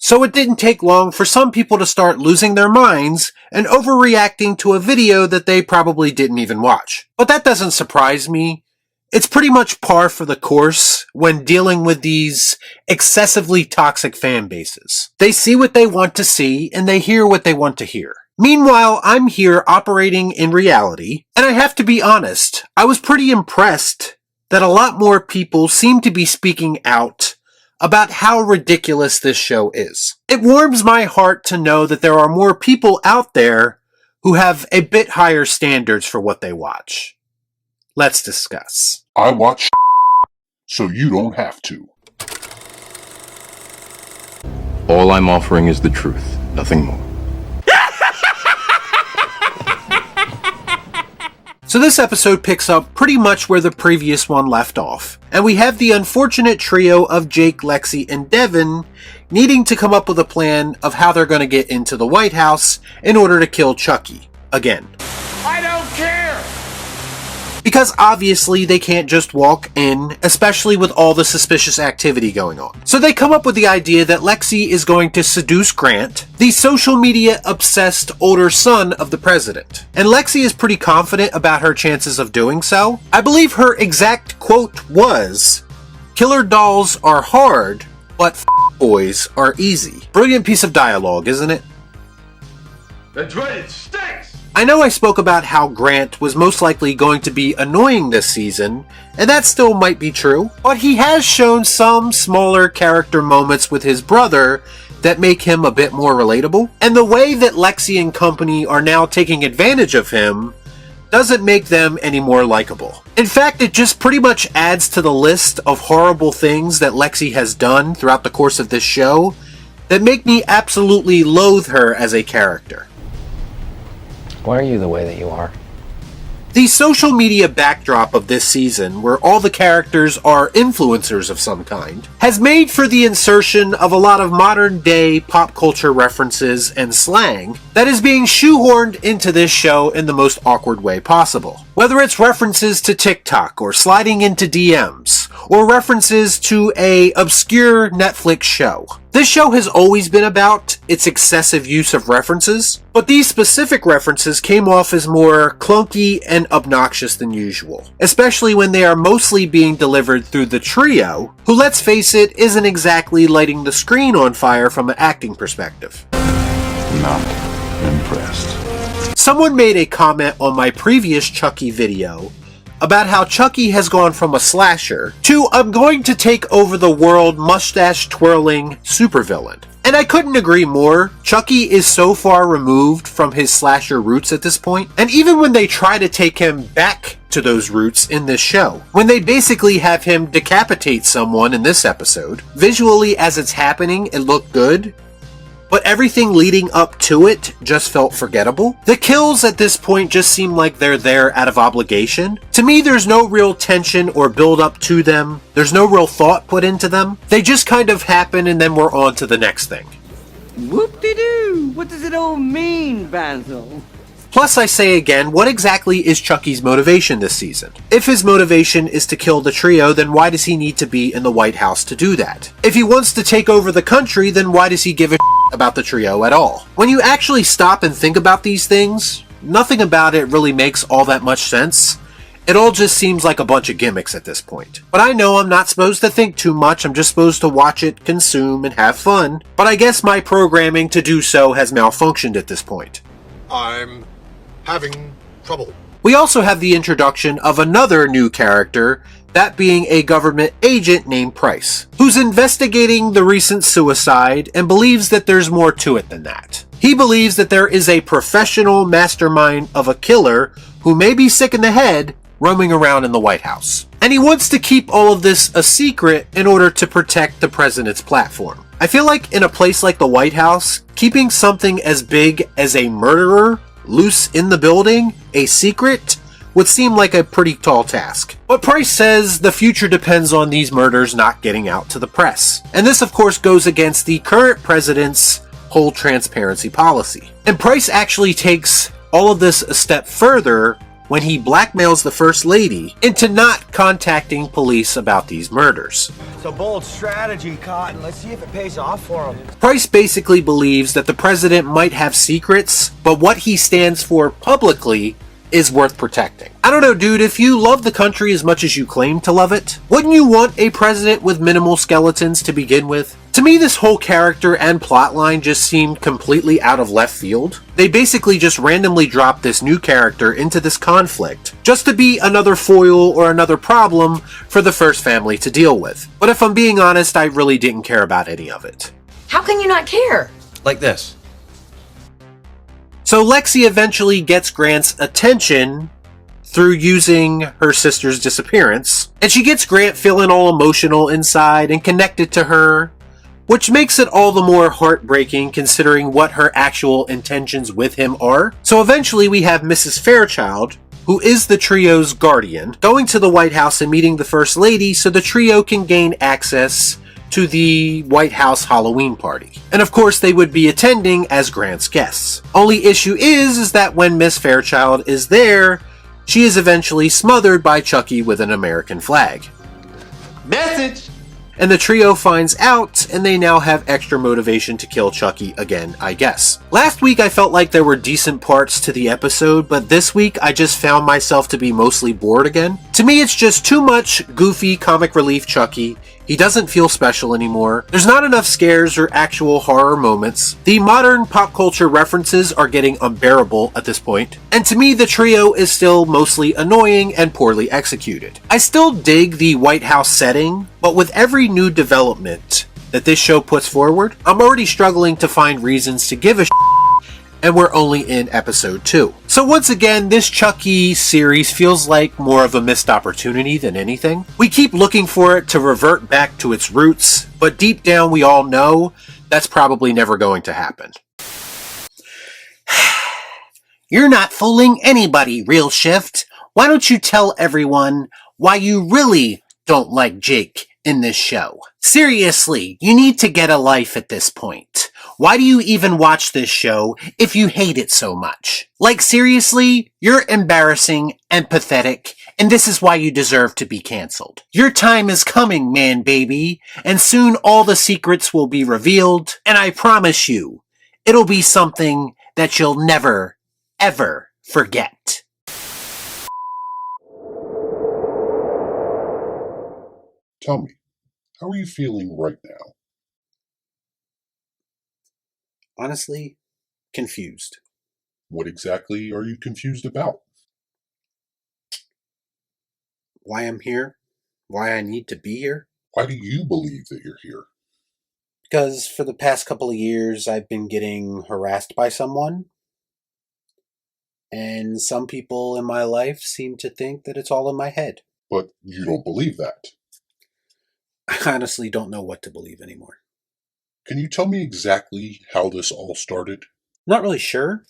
So it didn't take long for some people to start losing their minds and overreacting to a video that they probably didn't even watch. But that doesn't surprise me. It's pretty much par for the course when dealing with these excessively toxic fan bases. They see what they want to see and they hear what they want to hear. Meanwhile, I'm here operating in reality, and I have to be honest, I was pretty impressed that a lot more people seem to be speaking out about how ridiculous this show is. It warms my heart to know that there are more people out there who have a bit higher standards for what they watch. Let's discuss. I watch so you don't have to. All I'm offering is the truth, nothing more. So this episode picks up pretty much where the previous one left off, and we have the unfortunate trio of Jake, Lexy, and Devin needing to come up with a plan of how they're going to get into the White House in order to kill Chucky again. I don't care! Because obviously they can't just walk in, especially with all the suspicious activity going on. So they come up with the idea that Lexy is going to seduce Grant, the social media obsessed older son of the president. And Lexy is pretty confident about her chances of doing so. I believe her exact quote was, "Killer dolls are hard, but boys are easy." Brilliant piece of dialogue, isn't it? That's right, it stinks! I know I spoke about how Grant was most likely going to be annoying this season, and that still might be true, but he has shown some smaller character moments with his brother that make him a bit more relatable, and the way that Lexy and company are now taking advantage of him doesn't make them any more likable. In fact, it just pretty much adds to the list of horrible things that Lexy has done throughout the course of this show that make me absolutely loathe her as a character. Why are you the way that you are? The social media backdrop of this season, where all the characters are influencers of some kind, has made for the insertion of a lot of modern day pop culture references and slang that is being shoehorned into this show in the most awkward way possible. Whether it's references to TikTok or sliding into DMs, or references to a obscure Netflix show. This show has always been about its excessive use of references, but these specific references came off as more clunky and obnoxious than usual, especially when they are mostly being delivered through the trio, who, let's face it, isn't exactly lighting the screen on fire from an acting perspective. Not impressed. Someone made a comment on my previous Chucky video about how Chucky has gone from a slasher to "I'm going to take over the world" mustache-twirling supervillain. And I couldn't agree more. Chucky is so far removed from his slasher roots at this point, and even when they try to take him back to those roots in this show, when they basically have him decapitate someone in this episode, visually as it's happening it looked good, but everything leading up to it just felt forgettable. The kills at this point just seem like they're there out of obligation. To me, there's no real tension or build up to them. There's no real thought put into them. They just kind of happen and then we're on to the next thing. Whoop-de-doo! What does it all mean, Basil? Plus, I say again, what exactly is Chucky's motivation this season? If his motivation is to kill the trio, then why does he need to be in the White House to do that? If he wants to take over the country, then why does he give a about the trio at all? When you actually stop and think about these things, nothing about it really makes all that much sense. It all just seems like a bunch of gimmicks at this point. But I know I'm not supposed to think too much, I'm just supposed to watch it, consume, and have fun. But I guess my programming to do so has malfunctioned at this point. I'm having trouble. We also have the introduction of another new character, that being a government agent named Price, who's investigating the recent suicide and believes that there's more to it than that. He believes that there is a professional mastermind of a killer who may be sick in the head roaming around in the White House. And he wants to keep all of this a secret in order to protect the president's platform. I feel like in a place like the White House, keeping something as big as a murderer loose in the building, a secret, would seem like a pretty tall task. But Price says the future depends on these murders not getting out to the press. And this of course goes against the current president's whole transparency policy. And Price actually takes all of this a step further when he blackmails the First Lady into not contacting police about these murders. It's a bold strategy, Cotton. Let's see if it pays off for him. Price basically believes that the president might have secrets, but what he stands for publicly is worth protecting. I don't know, dude, if you love the country as much as you claim to love it, wouldn't you want a president with minimal skeletons to begin with? To me, this whole character and plotline just seemed completely out of left field. They basically just randomly dropped this new character into this conflict, just to be another foil or another problem for the First family to deal with. But if I'm being honest, I really didn't care about any of it. How can you not care? Like this. So Lexy eventually gets Grant's attention through using her sister's disappearance, and she gets Grant feeling all emotional inside and connected to her, which makes it all the more heartbreaking considering what her actual intentions with him are. So eventually we have Mrs. Fairchild, who is the trio's guardian, going to the White House and meeting the First Lady so the trio can gain access to the White House Halloween party. And of course they would be attending as Grant's guests. Only issue is that when Miss Fairchild is there, she is eventually smothered by Chucky with an American flag. Message! And the trio finds out, and they now have extra motivation to kill Chucky again, I guess. Last week I felt like there were decent parts to the episode, but this week I just found myself to be mostly bored again. To me it's just too much goofy comic relief Chucky. He doesn't feel special anymore. There's not enough scares or actual horror moments. The modern pop culture references are getting unbearable at this point. And to me, the trio is still mostly annoying and poorly executed. I still dig the White House setting, but with every new development that this show puts forward, I'm already struggling to find reasons to give a and we're only in episode 2. So once again, this Chucky series feels like more of a missed opportunity than anything. We keep looking for it to revert back to its roots, but deep down we all know that's probably never going to happen. You're not fooling anybody, ReelShift. Why don't you tell everyone why you really don't like Jake in this show? Seriously, you need to get a life at this point. Why do you even watch this show if you hate it so much? Like seriously, you're embarrassing and pathetic, and this is why you deserve to be cancelled. Your time is coming, man baby, and soon all the secrets will be revealed, and I promise you, it'll be something that you'll never, ever forget. Tell me, how are you feeling right now? Honestly, confused. What exactly are you confused about? Why I'm here? Why I need to be here? Why do you believe that you're here? Because for the past couple of years, I've been getting harassed by someone. And some people in my life seem to think that it's all in my head. But you don't believe that. I honestly don't know what to believe anymore. Can you tell me exactly how this all started? Not really sure.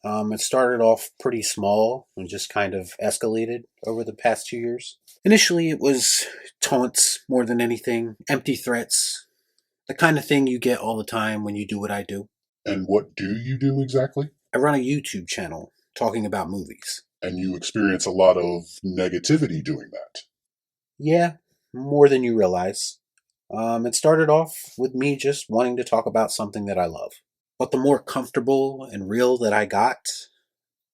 It started off pretty small and just kind of escalated over the past 2 years. Initially, it was taunts more than anything, empty threats, the kind of thing you get all the time when you do what I do. And what do you do exactly? I run a YouTube channel talking about movies. And you experience a lot of negativity doing that. Yeah, more than you realize. It started off with me just wanting to talk about something that I love. But the more comfortable and real that I got,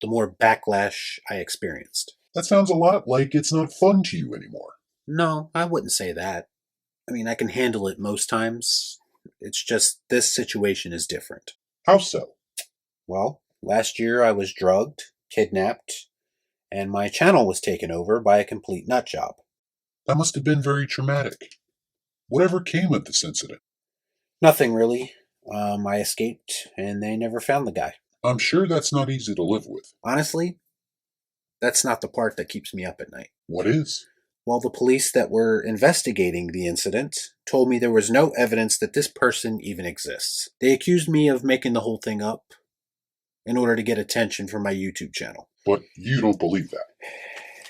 the more backlash I experienced. That sounds a lot like it's not fun to you anymore. No, I wouldn't say that. I mean, I can handle it most times. It's just this situation is different. How so? Well, last year I was drugged, kidnapped, and my channel was taken over by a complete nutjob. That must have been very traumatic. Whatever came of this incident? Nothing really. I escaped, and they never found the guy. I'm sure that's not easy to live with. Honestly, that's not the part that keeps me up at night. What is? Well, the police that were investigating the incident told me there was no evidence that this person even exists. They accused me of making the whole thing up in order to get attention for my YouTube channel. But you don't believe that.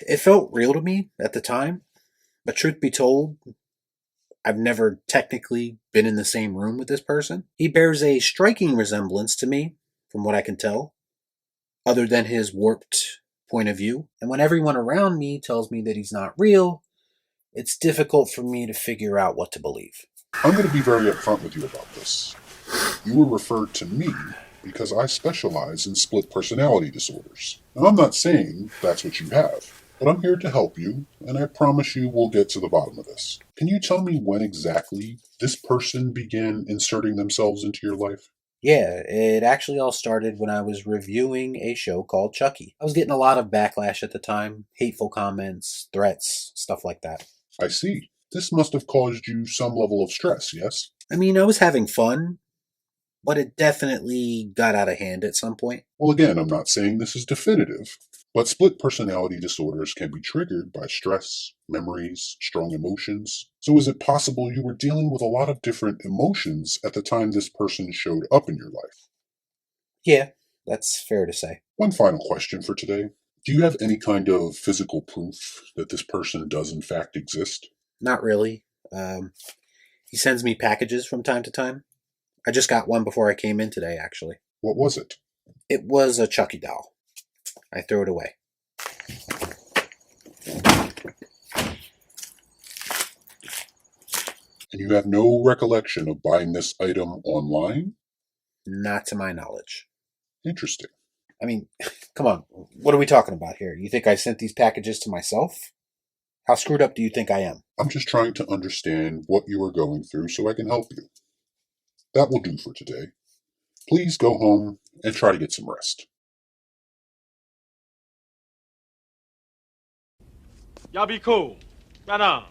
It felt real to me at the time, but truth be told, I've never technically been in the same room with this person. He bears a striking resemblance to me, from what I can tell, other than his warped point of view, and when everyone around me tells me that he's not real, it's difficult for me to figure out what to believe. I'm going to be very upfront with you about this. You were referred to me because I specialize in split personality disorders. Now, I'm not saying that's what you have, but I'm here to help you, and I promise you we'll get to the bottom of this. Can you tell me when exactly this person began inserting themselves into your life? Yeah, it actually all started when I was reviewing a show called Chucky. I was getting a lot of backlash at the time, hateful comments, threats, stuff like that. I see. This must have caused you some level of stress, yes? I mean, I was having fun, but it definitely got out of hand at some point. Well, again, I'm not saying this is definitive, but split personality disorders can be triggered by stress, memories, strong emotions. So is it possible you were dealing with a lot of different emotions at the time this person showed up in your life? Yeah, that's fair to say. One final question for today. Do you have any kind of physical proof that this person does in fact exist? Not really. He sends me packages from time to time. I just got one before I came in today, actually. What was it? It was a Chucky doll. I threw it away. And you have no recollection of buying this item online? Not to my knowledge. Interesting. I mean, come on. What are we talking about here? You think I sent these packages to myself? How screwed up do you think I am? I'm just trying to understand what you are going through so I can help you. That will do for today. Please go home and try to get some rest. Y'all be cool. Right on.